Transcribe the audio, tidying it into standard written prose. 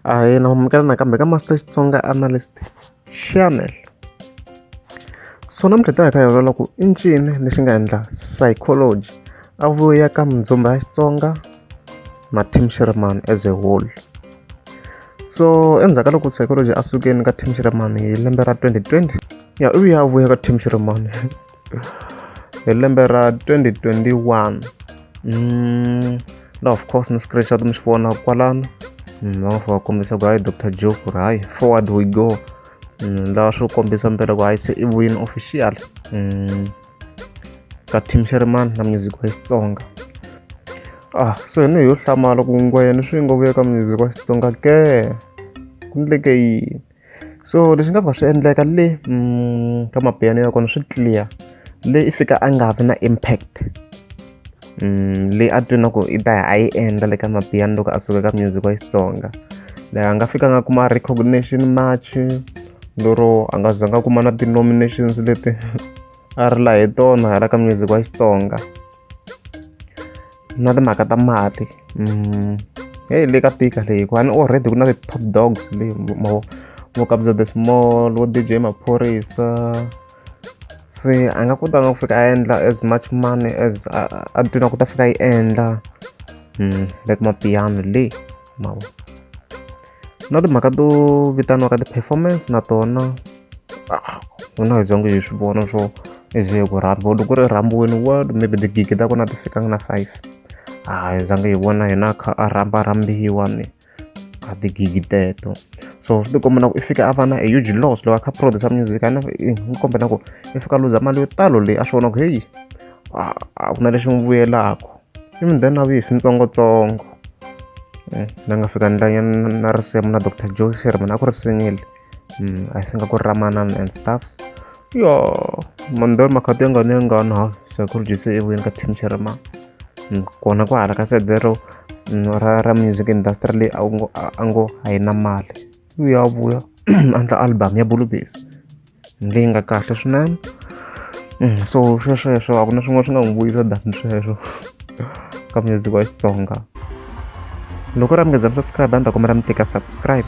Ahee, na amukela nakambe ka Master Xitsonga Analyst Channel. So namuntlha hi ta ya kha hi vulavula ku i ncini lexi nga endla Sayicology a vuya ka mindzumba ya Xitsonga na Team Shirimani as a whole. So endzhaku ka loko Sayicology a sukeni ka Team Shirimani hi lembe ra 2020, ya u ya vuya ka Team Shirimani hi lembe ra 2021. Now of course ni screenshot mi swi vona kwalano. Va kombisa ku hayi Dr Joe ku ri hayi forward we go. Laha swi kombisa mpela ku hayi se i win official ka Team Shirimani na music wa Xitsonga. So hi yo hlamala ku ngwenya swi ngo vuya ka music wa Xitsonga ke ku endleke yini. So leswi nga va swi endleka le ka mapiyano ya kona swi clear, le i fika a nga vi na impact leyi a twina ku i ta a yi endla le ka mapiyano loko a suka ka music wa Xitsonga. Leyi a nga fika a nga kuma recognition match lero a nga zanga kuma na ti-nominations leti a ri la hi tona hala ka music wa Xitsonga na timhaka ta mali. Le ka tika leyi ku ni already ku na ti-top dogs leyi vo Kabza the Small, vo DJ Maphorisa. Se a nga kotanga ku fika a endla as much money as a twina ku ta fika yi endla le ka mapiyano le mavo. Na timhaka to vitaniwa ka ti-performance na tona na hi zangi hi swi vona swo eze ku rhamba loko ku ri rhambiwini world maybe tigigi ta kona ti fikanga na 5. Hi zangi hi vona hina kha a rambiwa ni ka tigigi teto. So swi tikomba na ku i fika a va na a huge loss loko a kha producer music a n'wi komba na ku i fika luza mali yo talo leyi a swi vona ku heyi a ku na lexi n'wi vuyelaka. Even then a vuyi hi swintsongotsongo. Na nga fika na risimu na Dr Joe Shirimani a ku ri singile I think a ku ri Ramanana and stuffs. Mandela makhati ya ngani ha Sayicology se i vuyeni ka Team Shirimani. Kona ku hala ka side lero ra music industry leyi a ngo a yi na mali. Ya vuya andla album ya Bulubisi leyi nga kahle swinene. So sweswo a ku na swin'wana swi nga n'wi vuyisa than sweswo ka music wa Xitsonga. Loko ri mi nga za mi subscribe a ni ta kombela mi tika subscribe.